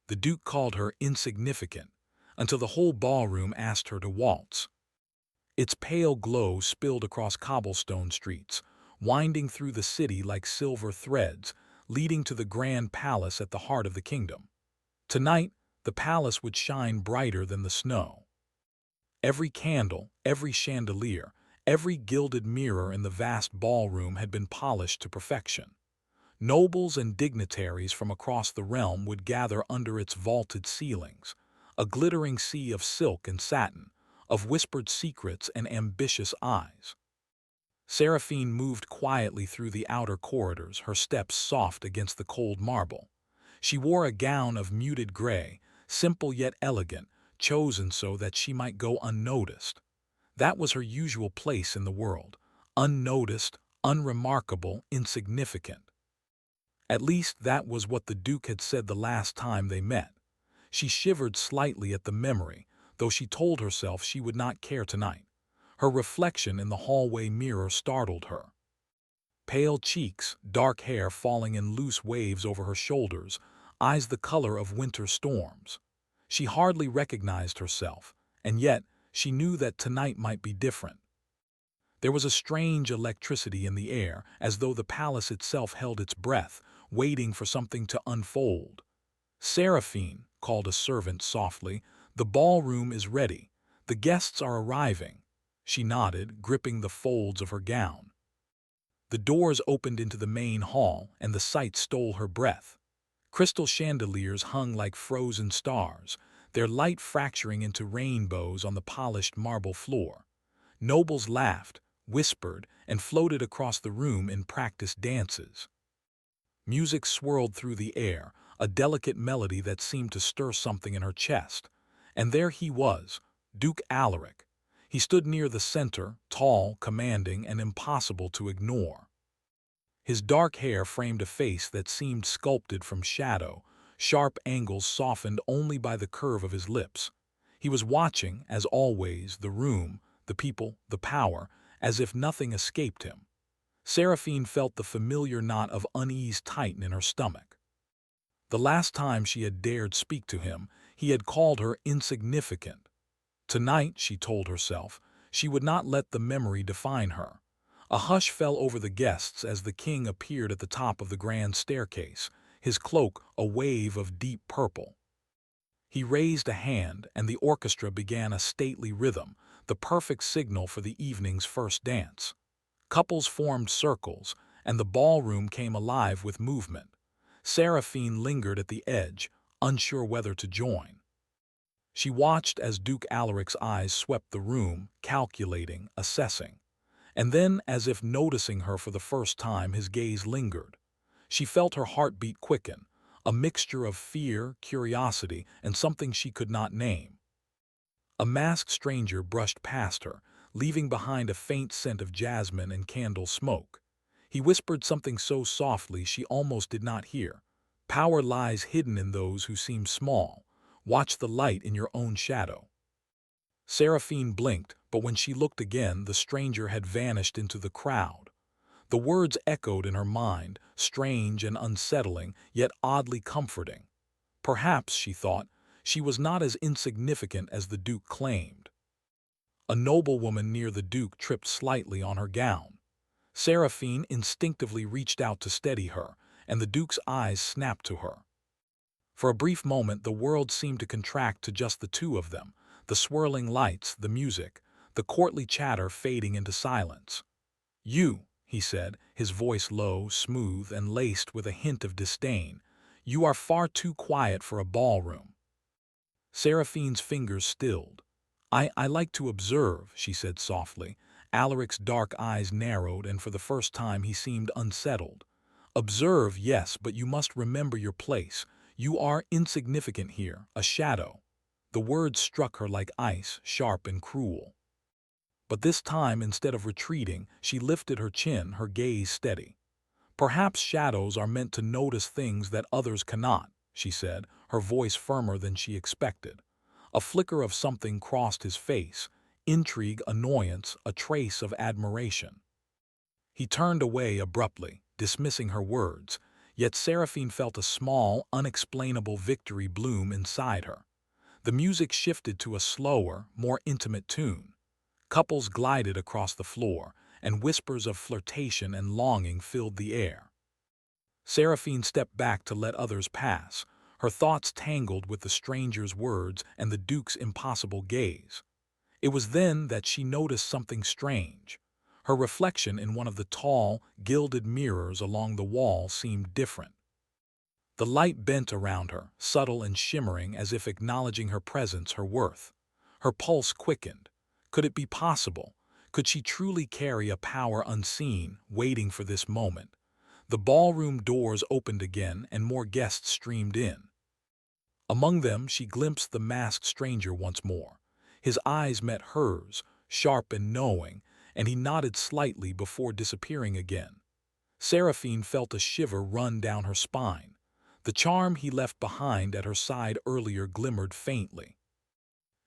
The Duke called her insignificant, until the whole ballroom asked her to waltz. Its pale glow spilled across cobblestone streets, winding through the city like silver threads, leading to the grand palace at the heart of the kingdom. Tonight, the palace would shine brighter than the snow. Every candle, every chandelier, every gilded mirror in the vast ballroom had been polished to perfection. Nobles and dignitaries from across the realm would gather under its vaulted ceilings, a glittering sea of silk and satin, of whispered secrets and ambitious eyes. Seraphine moved quietly through the outer corridors, her steps soft against the cold marble. She wore a gown of muted gray, simple yet elegant, chosen so that she might go unnoticed. That was her usual place in the world, unnoticed, unremarkable, insignificant. At least that was what the Duke had said the last time they met. She shivered slightly at the memory, though she told herself she would not care tonight. Her reflection in the hallway mirror startled her. Pale cheeks, dark hair falling in loose waves over her shoulders, eyes the color of winter storms. She hardly recognized herself, and yet she knew that tonight might be different. There was a strange electricity in the air, as though the palace itself held its breath, waiting for something to unfold. "Seraphine," called a servant softly, "the ballroom is ready. The guests are arriving." She nodded, gripping the folds of her gown. The doors opened into the main hall, and the sight stole her breath. Crystal chandeliers hung like frozen stars, their light fracturing into rainbows on the polished marble floor. Nobles laughed, whispered, and floated across the room in practiced dances. Music swirled through the air, a delicate melody that seemed to stir something in her chest. And there he was, Duke Alaric. He stood near the center, tall, commanding, and impossible to ignore. His dark hair framed a face that seemed sculpted from shadow, sharp angles softened only by the curve of his lips. He was watching, as always, the room, the people, the power, as if nothing escaped him. Seraphine felt the familiar knot of unease tighten in her stomach. The last time she had dared speak to him, he had called her insignificant. Tonight, she told herself, she would not let the memory define her. A hush fell over the guests as the king appeared at the top of the grand staircase, his cloak a wave of deep purple. He raised a hand, and the orchestra began a stately rhythm, the perfect signal for the evening's first dance. Couples formed circles, and the ballroom came alive with movement. Seraphine lingered at the edge, unsure whether to join. She watched as Duke Alaric's eyes swept the room, calculating, assessing. And then, as if noticing her for the first time, his gaze lingered. She felt her heartbeat quicken, a mixture of fear, curiosity, and something she could not name. A masked stranger brushed past her, leaving behind a faint scent of jasmine and candle smoke. He whispered something so softly she almost did not hear. "Power lies hidden in those who seem small. Watch the light in your own shadow." Seraphine blinked, but when she looked again, the stranger had vanished into the crowd. The words echoed in her mind, strange and unsettling, yet oddly comforting. Perhaps, she thought, she was not as insignificant as the Duke claimed. A noblewoman near the Duke tripped slightly on her gown. Seraphine instinctively reached out to steady her, and the Duke's eyes snapped to her. For a brief moment, the world seemed to contract to just the two of them, the swirling lights, the music, the courtly chatter fading into silence. "You," he said, his voice low, smooth, and laced with a hint of disdain, "you are far too quiet for a ballroom." Seraphine's fingers stilled. I like to observe," she said softly. Alaric's dark eyes narrowed, and for the first time he seemed unsettled. "Observe, yes, but you must remember your place. You are insignificant here, a shadow." The words struck her like ice, sharp and cruel. But this time, instead of retreating, she lifted her chin, her gaze steady. "Perhaps shadows are meant to notice things that others cannot," she said, her voice firmer than she expected. A flicker of something crossed his face, intrigue, annoyance, a trace of admiration. He turned away abruptly, dismissing her words, Yet Seraphine felt a small, unexplainable victory bloom inside her. The music shifted to a slower, more intimate tune. Couples glided across the floor, and whispers of flirtation and longing filled the air. Seraphine stepped back to let others pass, her thoughts tangled with the stranger's words and the Duke's impossible gaze. It was then that she noticed something strange. Her reflection in one of the tall, gilded mirrors along the wall seemed different. The light bent around her, subtle and shimmering as if acknowledging her presence, her worth. Her pulse quickened. Could it be possible? Could she truly carry a power unseen, waiting for this moment? The ballroom doors opened again and more guests streamed in. Among them she glimpsed the masked stranger once more. His eyes met hers, sharp and knowing, and he nodded slightly before disappearing again. Seraphine felt a shiver run down her spine. The charm he left behind at her side earlier glimmered faintly.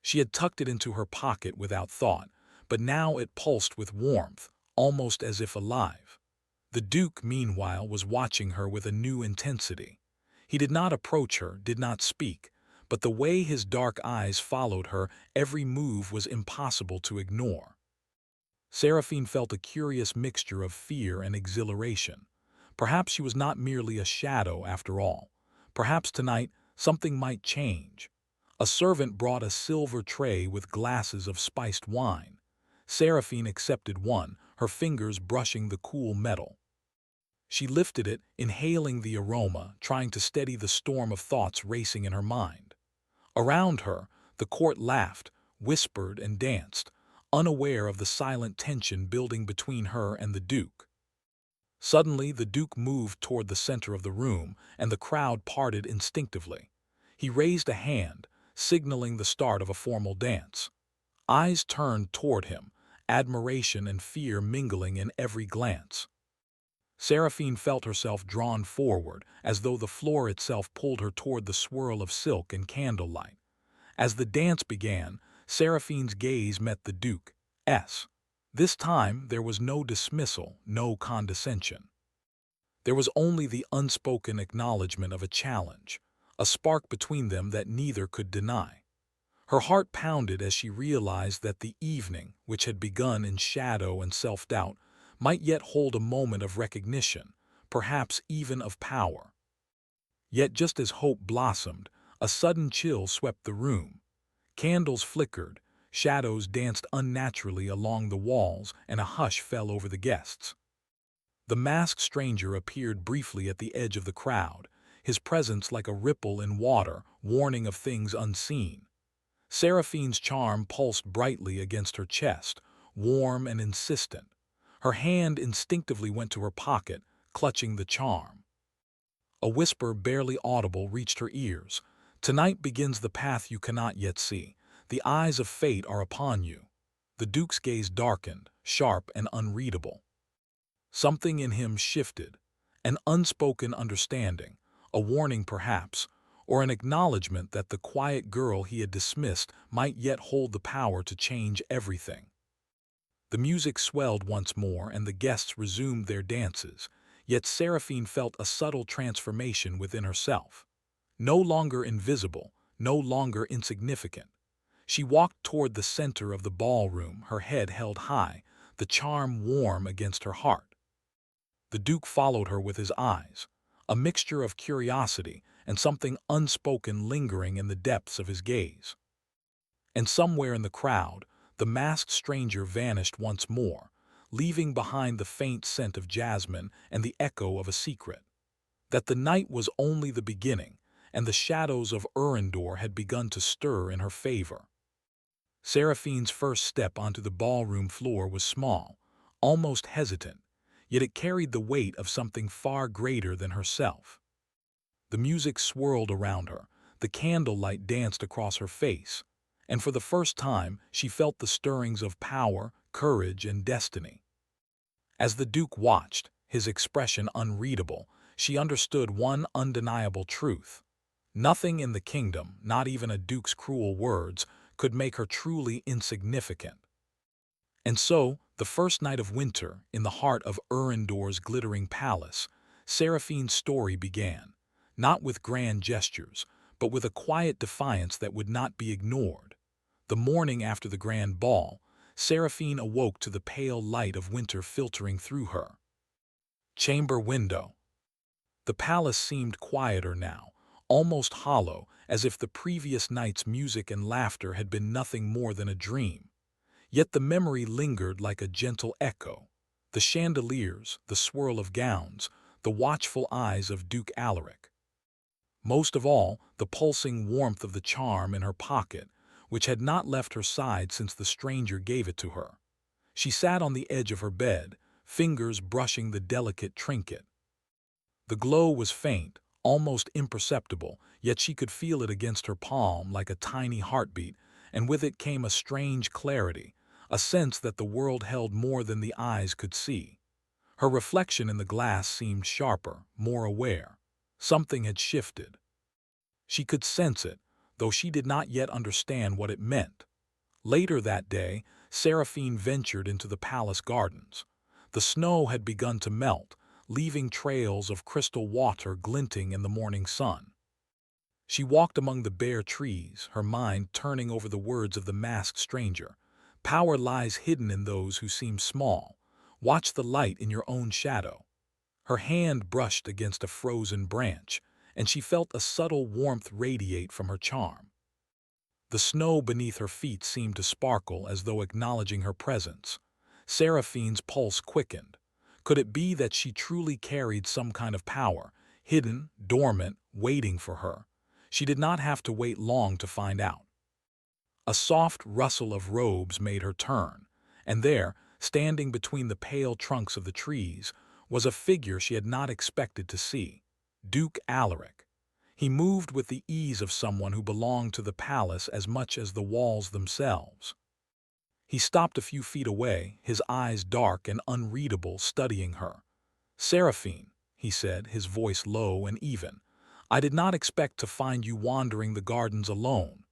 She had tucked it into her pocket without thought, but now it pulsed with warmth, almost as if alive. The Duke, meanwhile, was watching her with a new intensity. He did not approach her, did not speak, but the way his dark eyes followed her, every move was impossible to ignore. Seraphine felt a curious mixture of fear and exhilaration. Perhaps she was not merely a shadow after all. Perhaps tonight something might change. A servant brought a silver tray with glasses of spiced wine. Seraphine accepted one, her fingers brushing the cool metal. She lifted it, inhaling the aroma, trying to steady the storm of thoughts racing in her mind. Around her, the court laughed, whispered, and danced, unaware of the silent tension building between her and the Duke. Suddenly, the Duke moved toward the center of the room, and the crowd parted instinctively. He raised a hand, signaling the start of a formal dance. Eyes turned toward him, admiration and fear mingling in every glance. Seraphine felt herself drawn forward, as though the floor itself pulled her toward the swirl of silk and candlelight. As the dance began, Seraphine's gaze met the Duke's. This time there was no dismissal, no condescension. There was only the unspoken acknowledgement of a challenge, a spark between them that neither could deny. Her heart pounded as she realized that the evening, which had begun in shadow and self-doubt, might yet hold a moment of recognition, perhaps even of power. Yet just as hope blossomed, a sudden chill swept the room. Candles flickered, shadows danced unnaturally along the walls, and a hush fell over the guests. The masked stranger appeared briefly at the edge of the crowd, his presence like a ripple in water, warning of things unseen. Seraphine's charm pulsed brightly against her chest, warm and insistent. Her hand instinctively went to her pocket, clutching the charm. A whisper barely audible reached her ears. "Tonight begins the path you cannot yet see. The eyes of fate are upon you." The Duke's gaze darkened, sharp and unreadable. Something in him shifted, an unspoken understanding, a warning perhaps, or an acknowledgement that the quiet girl he had dismissed might yet hold the power to change everything. The music swelled once more and the guests resumed their dances, yet Seraphine felt a subtle transformation within herself. No longer invisible, no longer insignificant. She walked toward the center of the ballroom, her head held high, the charm warm against her heart. The Duke followed her with his eyes, a mixture of curiosity and something unspoken lingering in the depths of his gaze. And somewhere in the crowd, the masked stranger vanished once more, leaving behind the faint scent of jasmine and the echo of a secret. That the night was only the beginning, and the shadows of Urindor had begun to stir in her favor. Seraphine's first step onto the ballroom floor was small, almost hesitant, yet it carried the weight of something far greater than herself. The music swirled around her, the candlelight danced across her face, and for the first time she felt the stirrings of power, courage, and destiny. As the Duke watched, his expression unreadable, she understood one undeniable truth. Nothing in the kingdom, not even a duke's cruel words, could make her truly insignificant. And so, the first night of winter, in the heart of Urindor's glittering palace, Seraphine's story began, not with grand gestures, but with a quiet defiance that would not be ignored. The morning after the grand ball, Seraphine awoke to the pale light of winter filtering through her chamber window. The palace seemed quieter now, almost hollow, as if the previous night's music and laughter had been nothing more than a dream. Yet the memory lingered like a gentle echo. The chandeliers, the swirl of gowns, the watchful eyes of Duke Alaric. Most of all, the pulsing warmth of the charm in her pocket, which had not left her side since the stranger gave it to her. She sat on the edge of her bed, fingers brushing the delicate trinket. The glow was faint, almost imperceptible, yet she could feel it against her palm like a tiny heartbeat, and with it came a strange clarity, a sense that the world held more than the eyes could see. Her reflection in the glass seemed sharper, more aware. Something had shifted. She could sense it, though she did not yet understand what it meant. Later that day, Seraphine ventured into the palace gardens. The snow had begun to melt, leaving trails of crystal water glinting in the morning sun. She walked among the bare trees, her mind turning over the words of the masked stranger. Power lies hidden in those who seem small. Watch the light in your own shadow. Her hand brushed against a frozen branch, and she felt a subtle warmth radiate from her charm. The snow beneath her feet seemed to sparkle as though acknowledging her presence. Seraphine's pulse quickened. Could it be that she truly carried some kind of power, hidden, dormant, waiting for her? She did not have to wait long to find out. A soft rustle of robes made her turn, and there, standing between the pale trunks of the trees, was a figure she had not expected to see. Duke Alaric. He moved with the ease of someone who belonged to the palace as much as the walls themselves. He stopped a few feet away, his eyes dark and unreadable, studying her. "Seraphine," he said, his voice low and even, "I did not expect to find you wandering the gardens alone."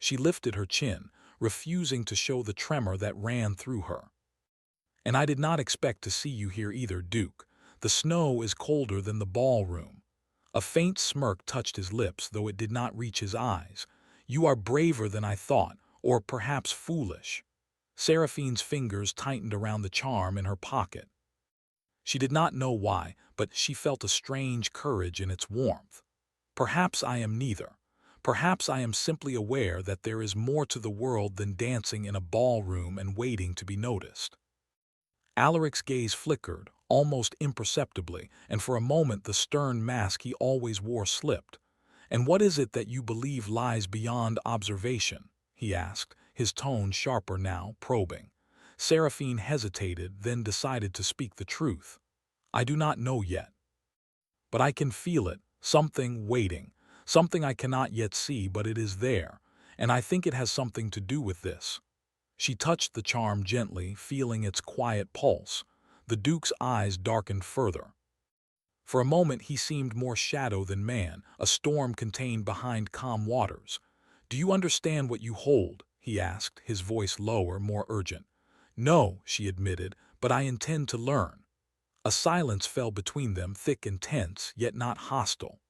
She lifted her chin, refusing to show the tremor that ran through her. "And I did not expect to see you here either, Duke. The snow is colder than the ballroom." A faint smirk touched his lips, though it did not reach his eyes. "You are braver than I thought, or perhaps foolish." Seraphine's fingers tightened around the charm in her pocket. She did not know why, but she felt a strange courage in its warmth. "Perhaps I am neither. Perhaps I am simply aware that there is more to the world than dancing in a ballroom and waiting to be noticed." Alaric's gaze flickered, almost imperceptibly, and for a moment the stern mask he always wore slipped. "And what is it that you believe lies beyond observation?" he asked, his tone sharper now, probing. Seraphine hesitated, then decided to speak the truth. "I do not know yet. But I can feel it, something waiting, something I cannot yet see, but it is there, and I think it has something to do with this." She touched the charm gently, feeling its quiet pulse. The Duke's eyes darkened further. For a moment he seemed more shadow than man, a storm contained behind calm waters. "Do you understand what you hold?" he asked, his voice lower, more urgent. "No," she admitted, "but I intend to learn." A silence fell between them, thick and tense, yet not hostile.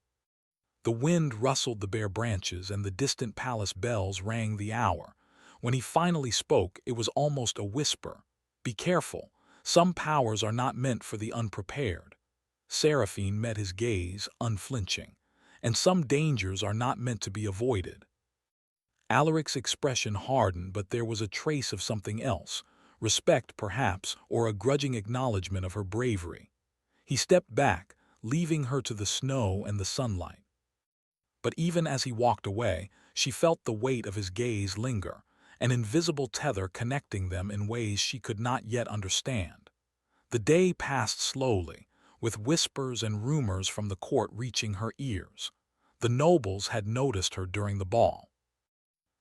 The wind rustled the bare branches, and the distant palace bells rang the hour. When he finally spoke, it was almost a whisper. "Be careful. Some powers are not meant for the unprepared." Seraphine met his gaze, unflinching. "And some dangers are not meant to be avoided." Alaric's expression hardened, but there was a trace of something else. Respect, perhaps, or a grudging acknowledgement of her bravery. He stepped back, leaving her to the snow and the sunlight. But even as he walked away, she felt the weight of his gaze linger, an invisible tether connecting them in ways she could not yet understand. The day passed slowly, with whispers and rumors from the court reaching her ears. The nobles had noticed her during the ball.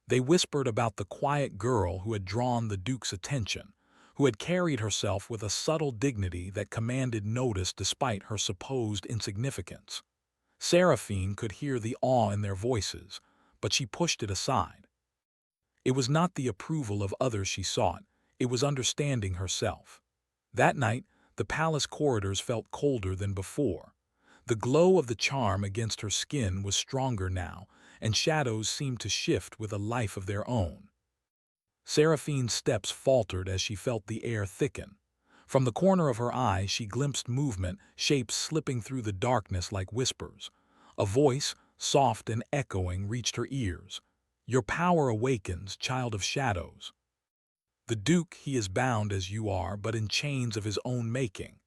They whispered about the quiet girl who had drawn the Duke's attention, who had carried herself with a subtle dignity that commanded notice despite her supposed insignificance. Seraphine could hear the awe in their voices, but she pushed it aside. It was not the approval of others she sought, it was understanding herself. That night, the palace corridors felt colder than before. The glow of the charm against her skin was stronger now, and shadows seemed to shift with a life of their own. Seraphine's steps faltered as she felt the air thicken. From the corner of her eye she glimpsed movement, shapes slipping through the darkness like whispers. A voice, soft and echoing, reached her ears. "Your power awakens, child of shadows. The Duke, he is bound as you are, but in chains of his own making."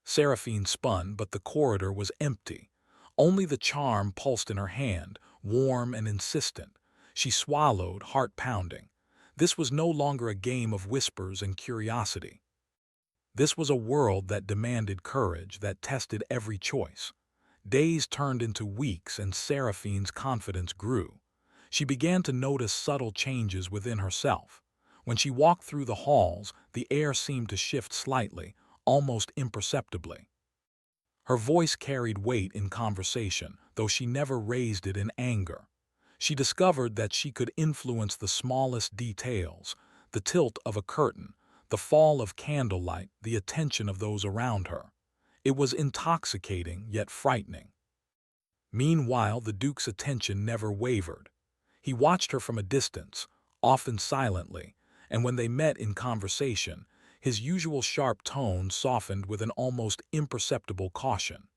Seraphine spun, but the corridor was empty. Only the charm pulsed in her hand, warm and insistent. She swallowed, heart pounding. This was no longer a game of whispers and curiosity. This was a world that demanded courage, that tested every choice. Days turned into weeks, and Seraphine's confidence grew. She began to notice subtle changes within herself. When she walked through the halls, the air seemed to shift slightly, almost imperceptibly. Her voice carried weight in conversation, though she never raised it in anger. She discovered that she could influence the smallest details, the tilt of a curtain, the fall of candlelight, the attention of those around her. It was intoxicating, yet frightening. Meanwhile, the Duke's attention never wavered. He watched her from a distance, often silently, and when they met in conversation, his usual sharp tone softened with an almost imperceptible caution.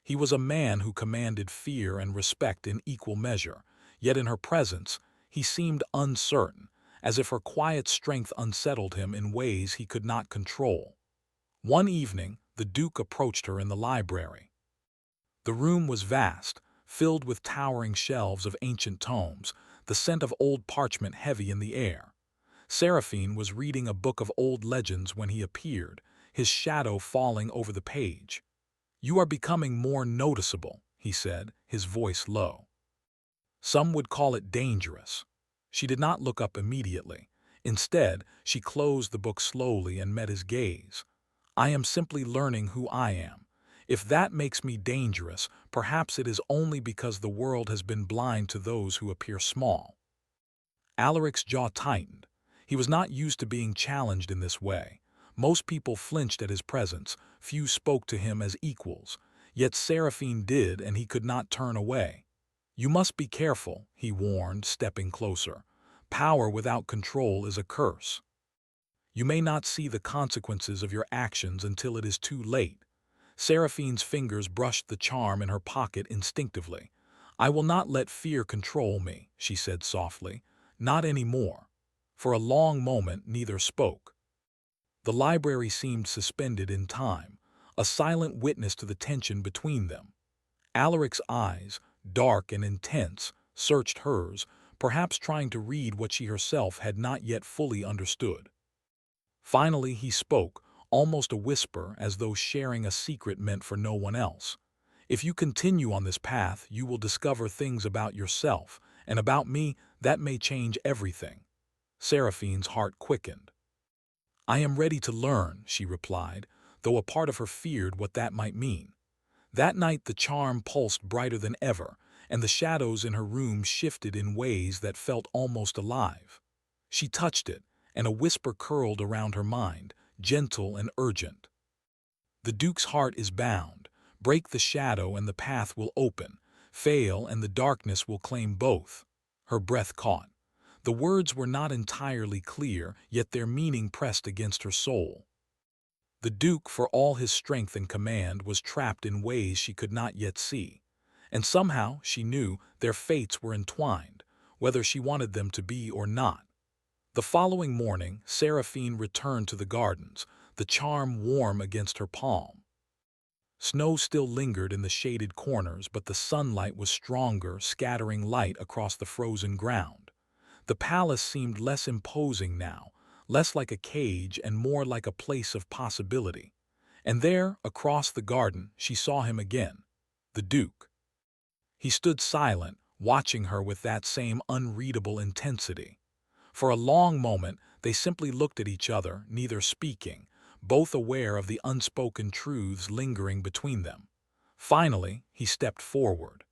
He was a man who commanded fear and respect in equal measure, yet in her presence he seemed uncertain, as if her quiet strength unsettled him in ways he could not control. One evening, the Duke approached her in the library. The room was vast, filled with towering shelves of ancient tomes, the scent of old parchment heavy in the air. Seraphine was reading a book of old legends when he appeared, his shadow falling over the page. "You are becoming more noticeable," he said, his voice low. "Some would call it dangerous." She did not look up immediately. Instead, she closed the book slowly and met his gaze. "I am simply learning who I am. If that makes me dangerous, perhaps it is only because the world has been blind to those who appear small." Alaric's jaw tightened. He was not used to being challenged in this way. Most people flinched at his presence, few spoke to him as equals. Yet Seraphine did, and he could not turn away. "You must be careful," he warned, stepping closer. "Power without control is a curse. You may not see the consequences of your actions until it is too late." Seraphine's fingers brushed the charm in her pocket instinctively. "I will not let fear control me," she said softly. "Not anymore." For a long moment neither spoke. The library seemed suspended in time, a silent witness to the tension between them. Alaric's eyes, dark and intense, searched hers, perhaps trying to read what she herself had not yet fully understood. Finally he spoke, almost a whisper, as though sharing a secret meant for no one else. "If you continue on this path, you will discover things about yourself, and about me that may change everything." Seraphine's heart quickened. "I am ready to learn," she replied, though a part of her feared what that might mean. That night the charm pulsed brighter than ever, and the shadows in her room shifted in ways that felt almost alive. She touched it, and a whisper curled around her mind, gentle and urgent. "The Duke's heart is bound. Break the shadow and the path will open. Fail and the darkness will claim both." Her breath caught. The words were not entirely clear, yet their meaning pressed against her soul. The Duke, for all his strength and command, was trapped in ways she could not yet see. And somehow, she knew, their fates were entwined, whether she wanted them to be or not. The following morning, Seraphine returned to the gardens, the charm warm against her palm. Snow still lingered in the shaded corners, but the sunlight was stronger, scattering light across the frozen ground. The palace seemed less imposing now, less like a cage and more like a place of possibility. And there, across the garden, she saw him again, the Duke. He stood silent, watching her with that same unreadable intensity. For a long moment, they simply looked at each other, neither speaking, both aware of the unspoken truths lingering between them. Finally, he stepped forward.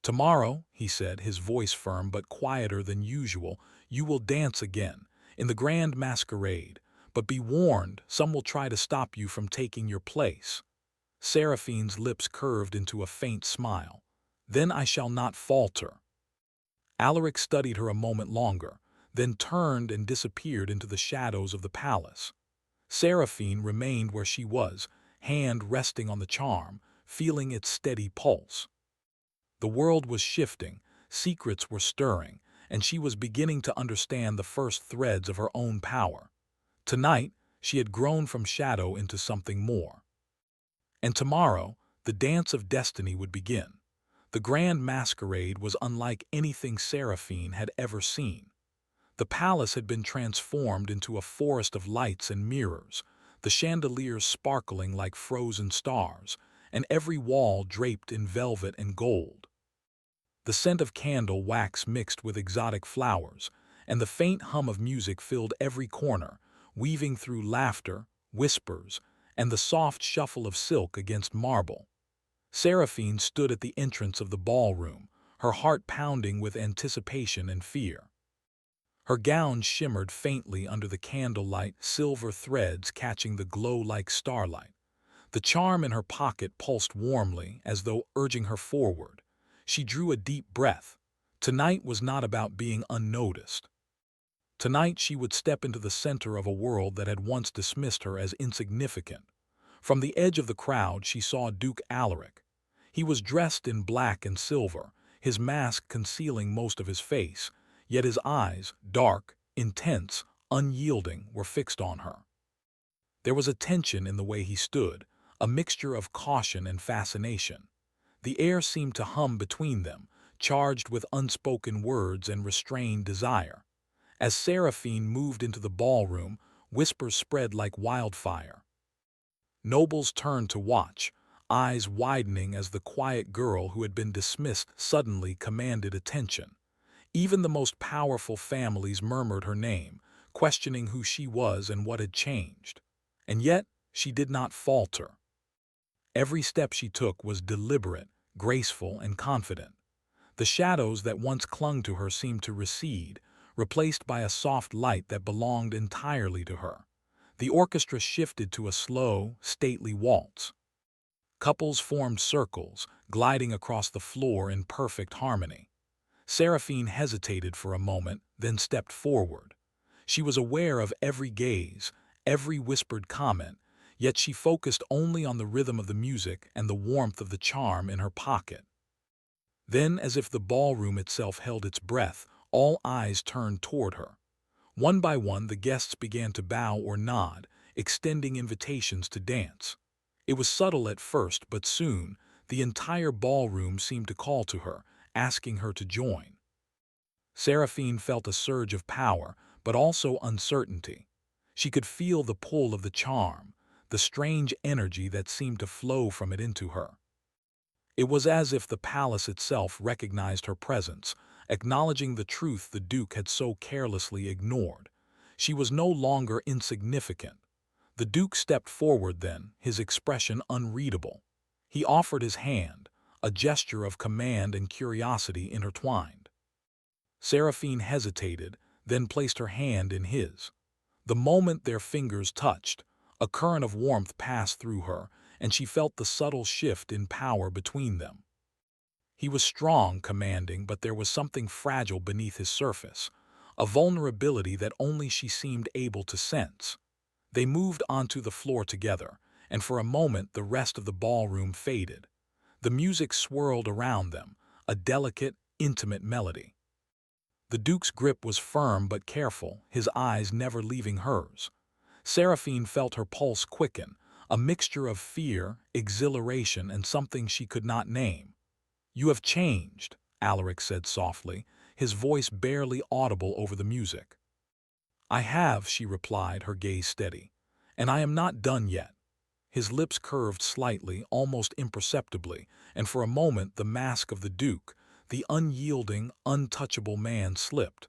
"Tomorrow," he said, his voice firm but quieter than usual, "you will dance again, in the grand masquerade. But be warned, some will try to stop you from taking your place." Seraphine's lips curved into a faint smile. Then I shall not falter. Alaric studied her a moment longer, then turned and disappeared into the shadows of the palace. Seraphine remained where she was, hand resting on the charm, feeling its steady pulse. The world was shifting, secrets were stirring, and she was beginning to understand the first threads of her own power. Tonight, she had grown from shadow into something more. And tomorrow, the dance of destiny would begin. The grand masquerade was unlike anything Seraphine had ever seen. The palace had been transformed into a forest of lights and mirrors, the chandeliers sparkling like frozen stars, and every wall draped in velvet and gold. The scent of candle wax mixed with exotic flowers, and the faint hum of music filled every corner, weaving through laughter, whispers, and the soft shuffle of silk against marble. Seraphine stood at the entrance of the ballroom, her heart pounding with anticipation and fear. Her gown shimmered faintly under the candlelight, silver threads catching the glow like starlight. The charm in her pocket pulsed warmly, as though urging her forward. She drew a deep breath. Tonight was not about being unnoticed. Tonight she would step into the center of a world that had once dismissed her as insignificant. From the edge of the crowd she saw Duke Alaric. He was dressed in black and silver, his mask concealing most of his face, yet his eyes, dark, intense, unyielding, were fixed on her. There was a tension in the way he stood, a mixture of caution and fascination. The air seemed to hum between them, charged with unspoken words and restrained desire. As Seraphine moved into the ballroom, whispers spread like wildfire. Nobles turned to watch, eyes widening as the quiet girl who had been dismissed suddenly commanded attention. Even the most powerful families murmured her name, questioning who she was and what had changed. And yet, she did not falter. Every step she took was deliberate, graceful, and confident. The shadows that once clung to her seemed to recede, replaced by a soft light that belonged entirely to her. The orchestra shifted to a slow, stately waltz. Couples formed circles, gliding across the floor in perfect harmony. Seraphine hesitated for a moment, then stepped forward. She was aware of every gaze, every whispered comment, yet she focused only on the rhythm of the music and the warmth of the charm in her pocket. Then, as if the ballroom itself held its breath, all eyes turned toward her. One by one, the guests began to bow or nod, extending invitations to dance. It was subtle at first, but soon, the entire ballroom seemed to call to her, asking her to join. Seraphine felt a surge of power, but also uncertainty. She could feel the pull of the charm, the strange energy that seemed to flow from it into her. It was as if the palace itself recognized her presence, acknowledging the truth the Duke had so carelessly ignored. She was no longer insignificant. The Duke stepped forward then, his expression unreadable. He offered his hand, a gesture of command and curiosity intertwined. Seraphine hesitated, then placed her hand in his. The moment their fingers touched, a current of warmth passed through her, and she felt the subtle shift in power between them. He was strong, commanding, but there was something fragile beneath his surface, a vulnerability that only she seemed able to sense. They moved onto the floor together, and for a moment the rest of the ballroom faded. The music swirled around them, a delicate, intimate melody. The Duke's grip was firm but careful, his eyes never leaving hers. Seraphine felt her pulse quicken, a mixture of fear, exhilaration, and something she could not name. "You have changed," Alaric said softly, his voice barely audible over the music. "I have," she replied, her gaze steady. "And I am not done yet." His lips curved slightly, almost imperceptibly, and for a moment the mask of the Duke, the unyielding, untouchable man, slipped.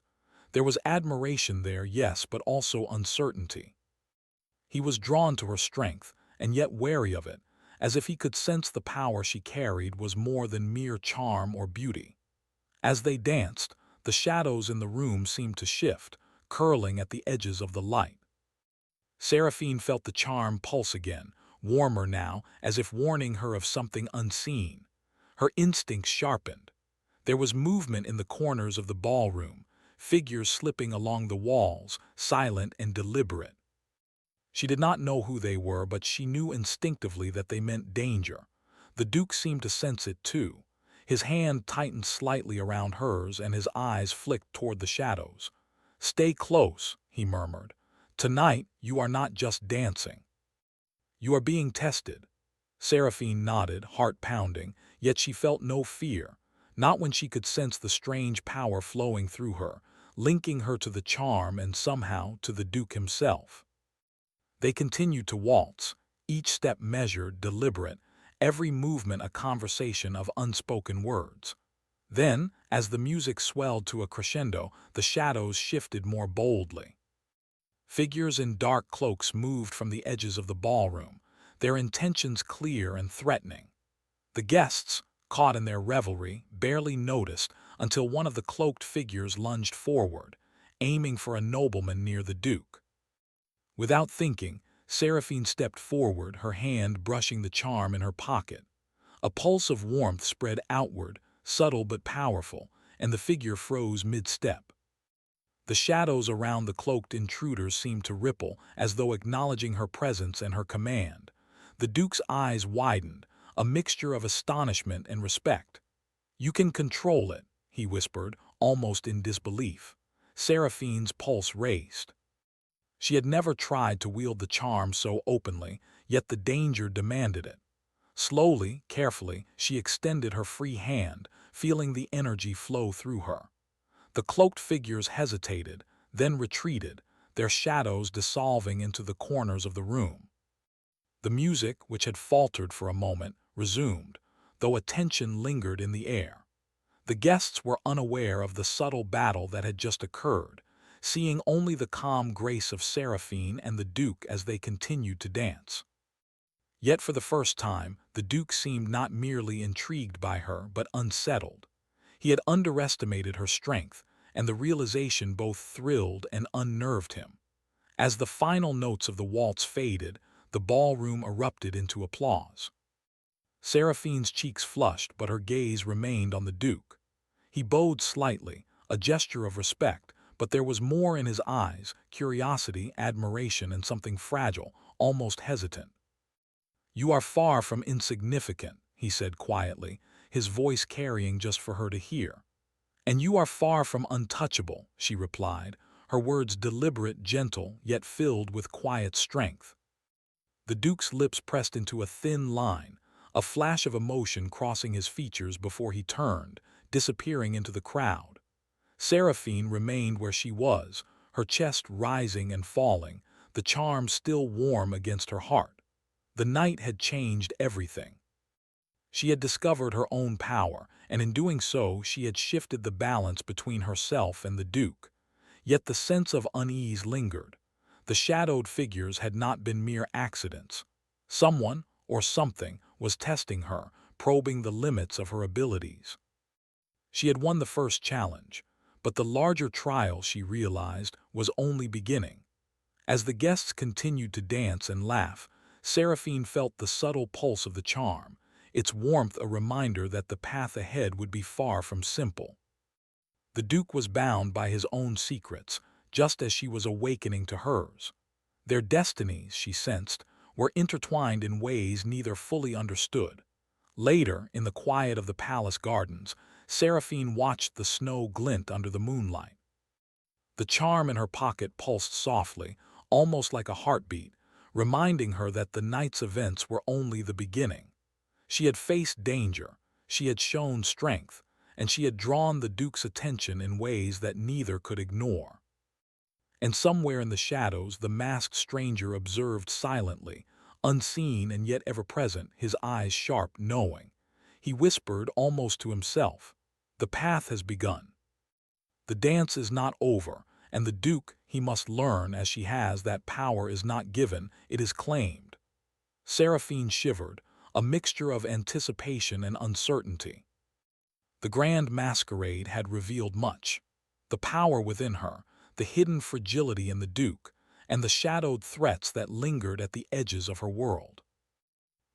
There was admiration there, yes, but also uncertainty. He was drawn to her strength, and yet wary of it, as if he could sense the power she carried was more than mere charm or beauty. As they danced, the shadows in the room seemed to shift, curling at the edges of the light. Seraphine felt the charm pulse again, warmer now, as if warning her of something unseen. Her instincts sharpened. There was movement in the corners of the ballroom, figures slipping along the walls, silent and deliberate. She did not know who they were, but she knew instinctively that they meant danger. The Duke seemed to sense it too. His hand tightened slightly around hers and his eyes flicked toward the shadows. "Stay close," he murmured. "Tonight you are not just dancing. You are being tested." Seraphine nodded, heart pounding, yet she felt no fear, not when she could sense the strange power flowing through her, linking her to the charm and somehow to the Duke himself. They continued to waltz, each step measured, deliberate, every movement a conversation of unspoken words. Then, as the music swelled to a crescendo, the shadows shifted more boldly. Figures in dark cloaks moved from the edges of the ballroom, their intentions clear and threatening. The guests, caught in their revelry, barely noticed until one of the cloaked figures lunged forward, aiming for a nobleman near the Duke. Without thinking, Seraphine stepped forward, her hand brushing the charm in her pocket. A pulse of warmth spread outward, subtle but powerful, and the figure froze mid-step. The shadows around the cloaked intruders seemed to ripple, as though acknowledging her presence and her command. The Duke's eyes widened, a mixture of astonishment and respect. "You can control it," he whispered, almost in disbelief. Seraphine's pulse raced. She had never tried to wield the charm so openly, yet the danger demanded it. Slowly, carefully, she extended her free hand, feeling the energy flow through her. The cloaked figures hesitated, then retreated, their shadows dissolving into the corners of the room. The music, which had faltered for a moment, resumed, though a tension lingered in the air. The guests were unaware of the subtle battle that had just occurred, seeing only the calm grace of Seraphine and the Duke as they continued to dance. Yet for the first time, the Duke seemed not merely intrigued by her, but unsettled. He had underestimated her strength, and the realization both thrilled and unnerved him. As the final notes of the waltz faded, the ballroom erupted into applause. Seraphine's cheeks flushed, but her gaze remained on the Duke. He bowed slightly, a gesture of respect, but there was more in his eyes, curiosity, admiration, and something fragile, almost hesitant. "You are far from insignificant," he said quietly, his voice carrying just for her to hear. "And you are far from untouchable," she replied, her words deliberate, gentle, yet filled with quiet strength. The Duke's lips pressed into a thin line, a flash of emotion crossing his features before he turned, disappearing into the crowd. Seraphine remained where she was, her chest rising and falling, the charm still warm against her heart. The night had changed everything. She had discovered her own power, and in doing so she had shifted the balance between herself and the Duke. Yet the sense of unease lingered. The shadowed figures had not been mere accidents. Someone, or something, was testing her, probing the limits of her abilities. She had won the first challenge, but the larger trial, she realized, was only beginning. As the guests continued to dance and laugh, Seraphine felt the subtle pulse of the charm, its warmth a reminder that the path ahead would be far from simple. The Duke was bound by his own secrets, just as she was awakening to hers. Their destinies, she sensed, were intertwined in ways neither fully understood. Later, in the quiet of the palace gardens, Seraphine watched the snow glint under the moonlight. The charm in her pocket pulsed softly, almost like a heartbeat, reminding her that the night's events were only the beginning. She had faced danger, she had shown strength, and she had drawn the Duke's attention in ways that neither could ignore. And somewhere in the shadows, the masked stranger observed silently, unseen and yet ever present, his eyes sharp, knowing. He whispered almost to himself, "The path has begun. The dance is not over, and the Duke, he must learn as she has that power is not given, it is claimed." Seraphine shivered, a mixture of anticipation and uncertainty. The grand masquerade had revealed much. The power within her, the hidden fragility in the Duke, and the shadowed threats that lingered at the edges of her world.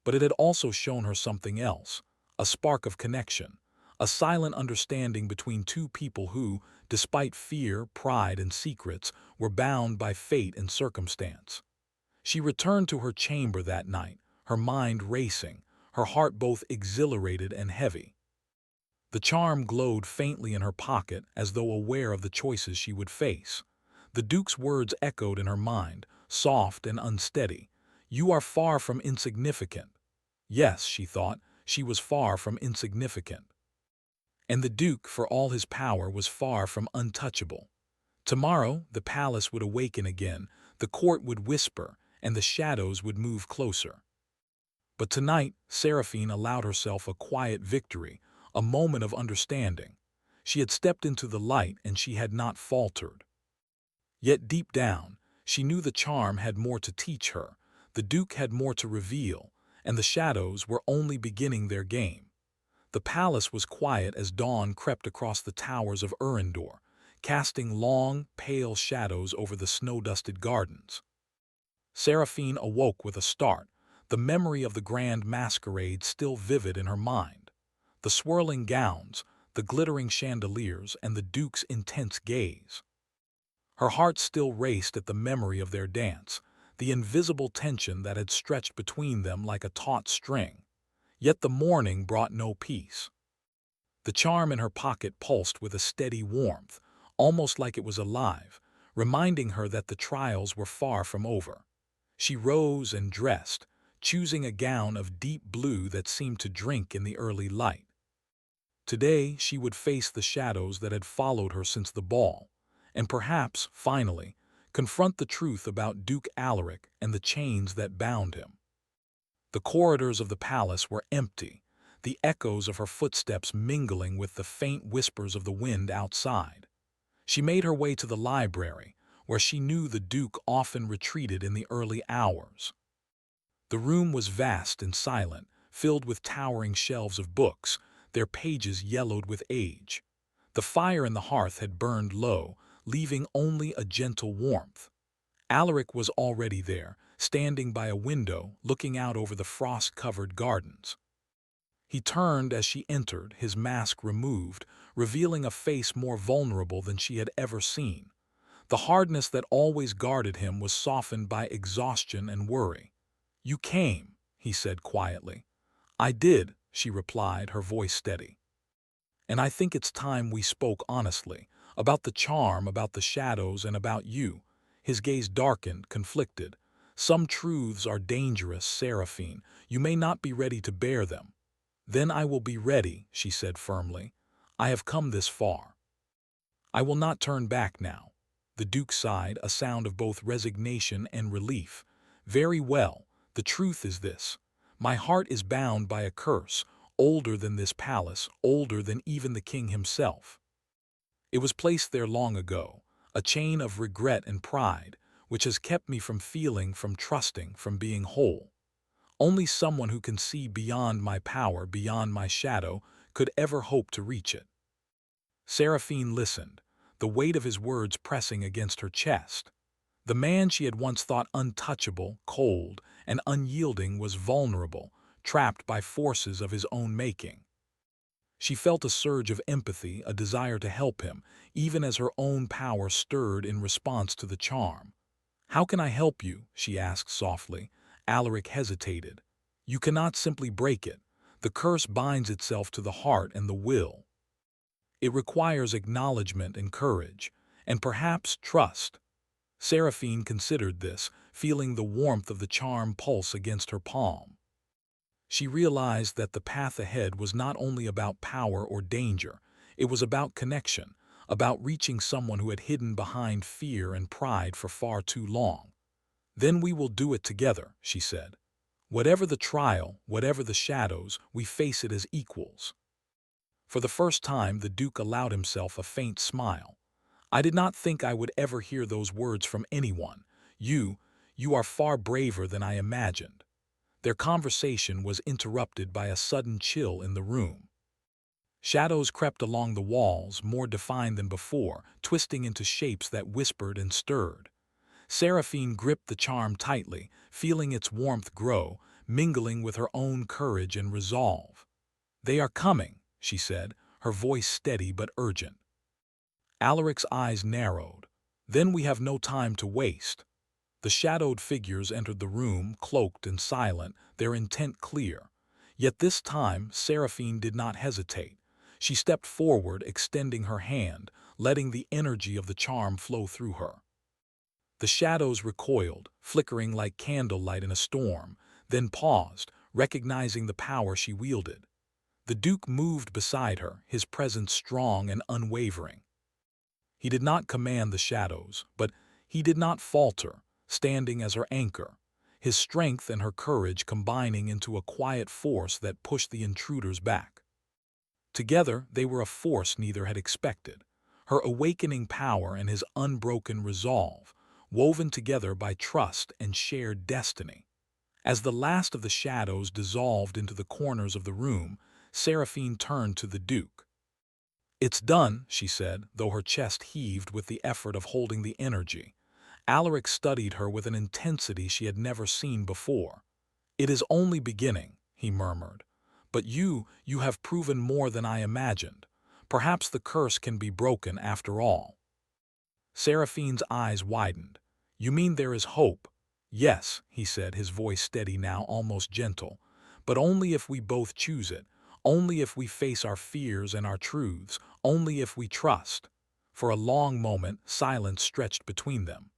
But it had also shown her something else, a spark of connection, a silent understanding between two people who, despite fear, pride, and secrets, were bound by fate and circumstance. She returned to her chamber that night, her mind racing, her heart both exhilarated and heavy. The charm glowed faintly in her pocket as though aware of the choices she would face. The Duke's words echoed in her mind, soft and unsteady. "You are far from insignificant." Yes, she thought, she was far from insignificant. And the Duke, for all his power, was far from untouchable. Tomorrow, the palace would awaken again, the court would whisper, and the shadows would move closer. But tonight, Seraphine allowed herself a quiet victory, a moment of understanding. She had stepped into the light and she had not faltered. Yet deep down, she knew the charm had more to teach her, the Duke had more to reveal, and the shadows were only beginning their game. The palace was quiet as dawn crept across the towers of Urindor, casting long, pale shadows over the snow-dusted gardens. Seraphine awoke with a start, the memory of the grand masquerade still vivid in her mind. The swirling gowns, the glittering chandeliers, and the Duke's intense gaze. Her heart still raced at the memory of their dance, the invisible tension that had stretched between them like a taut string. Yet the morning brought no peace. The charm in her pocket pulsed with a steady warmth, almost like it was alive, reminding her that the trials were far from over. She rose and dressed, choosing a gown of deep blue that seemed to drink in the early light. Today she would face the shadows that had followed her since the ball, and perhaps, finally, confront the truth about Duke Alaric and the chains that bound him. The corridors of the palace were empty, the echoes of her footsteps mingling with the faint whispers of the wind outside. She made her way to the library, where she knew the Duke often retreated in the early hours. The room was vast and silent, filled with towering shelves of books, their pages yellowed with age. The fire in the hearth had burned low, leaving only a gentle warmth. Alaric was already there, standing by a window, looking out over the frost-covered gardens. He turned as she entered, his mask removed, revealing a face more vulnerable than she had ever seen. The hardness that always guarded him was softened by exhaustion and worry. "You came," he said quietly. "I did," she replied, her voice steady. "And I think it's time we spoke honestly, about the charm, about the shadows, and about you." His gaze darkened, conflicted. "Some truths are dangerous, Seraphine. You may not be ready to bear them." "Then I will be ready," she said firmly. "I have come this far. I will not turn back now." The Duke sighed, a sound of both resignation and relief. "Very well, the truth is this. My heart is bound by a curse, older than this palace, older than even the king himself. It was placed there long ago, a chain of regret and pride, which has kept me from feeling, from trusting, from being whole. Only someone who can see beyond my power, beyond my shadow, could ever hope to reach it." Seraphine listened, the weight of his words pressing against her chest. The man she had once thought untouchable, cold, and unyielding was vulnerable, trapped by forces of his own making. She felt a surge of empathy, a desire to help him, even as her own power stirred in response to the charm. "How can I help you?" she asked softly. Alaric hesitated. "You cannot simply break it. The curse binds itself to the heart and the will. It requires acknowledgement and courage, and perhaps trust." Seraphine considered this, feeling the warmth of the charm pulse against her palm. She realized that the path ahead was not only about power or danger, it was about connection, about reaching someone who had hidden behind fear and pride for far too long. "Then we will do it together," she said. "Whatever the trial, whatever the shadows, we face it as equals." For the first time, the Duke allowed himself a faint smile. "I did not think I would ever hear those words from anyone. You are far braver than I imagined." Their conversation was interrupted by a sudden chill in the room. Shadows crept along the walls, more defined than before, twisting into shapes that whispered and stirred. Seraphine gripped the charm tightly, feeling its warmth grow, mingling with her own courage and resolve. "They are coming," she said, her voice steady but urgent. Alaric's eyes narrowed. "Then we have no time to waste." The shadowed figures entered the room, cloaked and silent, their intent clear. Yet this time, Seraphine did not hesitate. She stepped forward, extending her hand, letting the energy of the charm flow through her. The shadows recoiled, flickering like candlelight in a storm, then paused, recognizing the power she wielded. The Duke moved beside her, his presence strong and unwavering. He did not command the shadows, but he did not falter, standing as her anchor, his strength and her courage combining into a quiet force that pushed the intruders back. Together, they were a force neither had expected, her awakening power and his unbroken resolve, woven together by trust and shared destiny. As the last of the shadows dissolved into the corners of the room, Seraphine turned to the Duke. "It's done," she said, though her chest heaved with the effort of holding the energy. Alaric studied her with an intensity she had never seen before. "It is only beginning," he murmured. "But you have proven more than I imagined. Perhaps the curse can be broken after all." Seraphine's eyes widened. "You mean there is hope?" "Yes," he said, his voice steady now, almost gentle. "But only if we both choose it. Only if we face our fears and our truths. Only if we trust." For a long moment, silence stretched between them.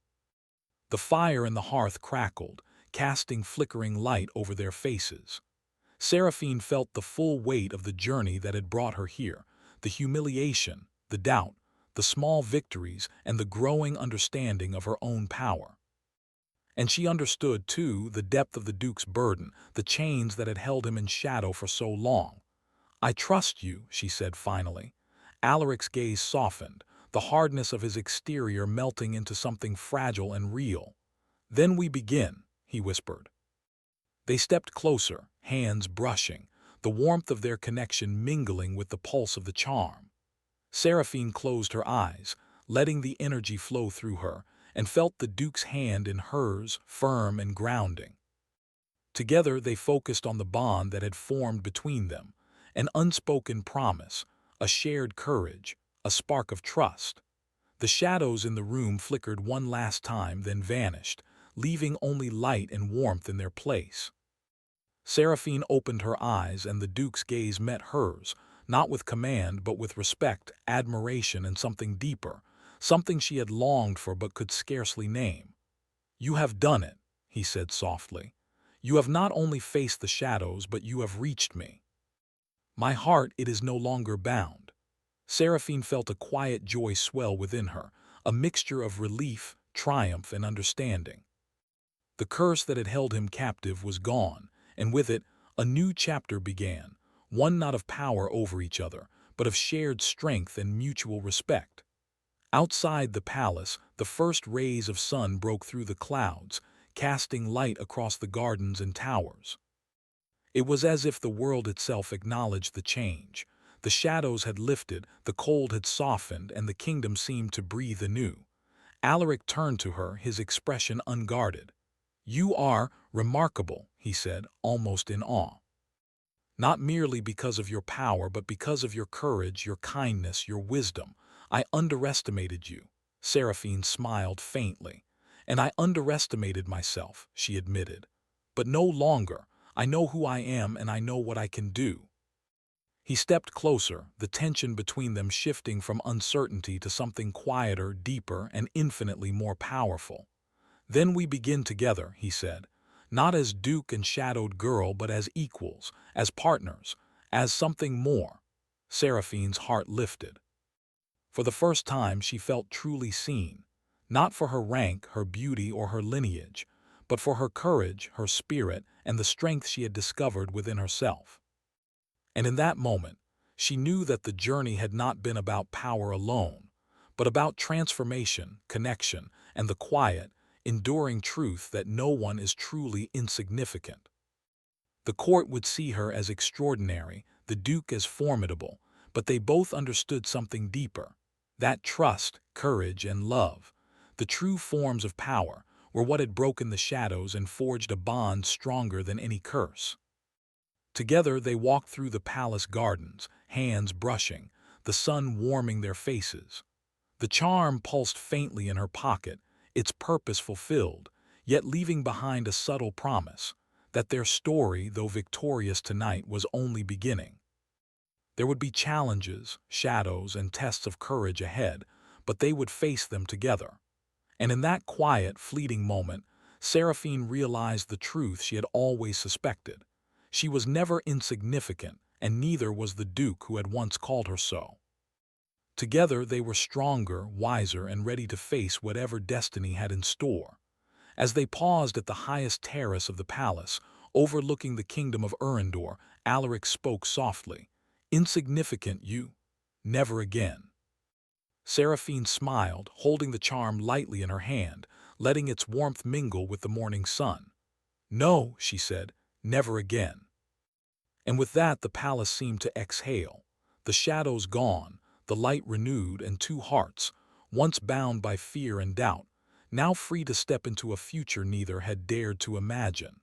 The fire in the hearth crackled, casting flickering light over their faces. Seraphine felt the full weight of the journey that had brought her here, the humiliation, the doubt, the small victories, and the growing understanding of her own power. And she understood, too, the depth of the Duke's burden, the chains that had held him in shadow for so long. "I trust you," she said finally. Alaric's gaze softened, the hardness of his exterior melting into something fragile and real. "Then we begin," he whispered. They stepped closer, hands brushing, the warmth of their connection mingling with the pulse of the charm. Seraphine closed her eyes, letting the energy flow through her, and felt the Duke's hand in hers, firm and grounding. Together they focused on the bond that had formed between them, an unspoken promise, a shared courage, a spark of trust. The shadows in the room flickered one last time, then vanished, leaving only light and warmth in their place. Seraphine opened her eyes, and the Duke's gaze met hers, not with command but with respect, admiration, and something deeper, something she had longed for but could scarcely name. "You have done it," he said softly. "You have not only faced the shadows, but you have reached me. My heart, it is no longer bound." Seraphine felt a quiet joy swell within her, a mixture of relief, triumph, and understanding. The curse that had held him captive was gone, and with it, a new chapter began, one not of power over each other, but of shared strength and mutual respect. Outside the palace, the first rays of sun broke through the clouds, casting light across the gardens and towers. It was as if the world itself acknowledged the change. The shadows had lifted, the cold had softened, and the kingdom seemed to breathe anew. Alaric turned to her, his expression unguarded. "You are remarkable," he said, almost in awe. "Not merely because of your power, but because of your courage, your kindness, your wisdom. I underestimated you." Seraphine smiled faintly. "And I underestimated myself," she admitted. "But no longer. I know who I am and I know what I can do." He stepped closer, the tension between them shifting from uncertainty to something quieter, deeper, and infinitely more powerful. "Then we begin together," he said, "not as Duke and shadowed girl, but as equals, as partners, as something more." Seraphine's heart lifted. For the first time she felt truly seen, not for her rank, her beauty, or her lineage, but for her courage, her spirit, and the strength she had discovered within herself. And in that moment, she knew that the journey had not been about power alone, but about transformation, connection, and the quiet, enduring truth that no one is truly insignificant. The court would see her as extraordinary, the Duke as formidable, but they both understood something deeper. That trust, courage, and love, the true forms of power, were what had broken the shadows and forged a bond stronger than any curse. Together they walked through the palace gardens, hands brushing, the sun warming their faces. The charm pulsed faintly in her pocket, its purpose fulfilled, yet leaving behind a subtle promise that their story, though victorious tonight, was only beginning. There would be challenges, shadows, and tests of courage ahead, but they would face them together. And in that quiet, fleeting moment, Seraphine realized the truth she had always suspected. She was never insignificant, and neither was the Duke who had once called her so. Together they were stronger, wiser, and ready to face whatever destiny had in store. As they paused at the highest terrace of the palace, overlooking the kingdom of Urindor, Alaric spoke softly. "Insignificant, you. Never again." Seraphine smiled, holding the charm lightly in her hand, letting its warmth mingle with the morning sun. "No," she said, "never again." And with that the palace seemed to exhale. The shadows gone, the light renewed, and two hearts, once bound by fear and doubt, now free to step into a future neither had dared to imagine.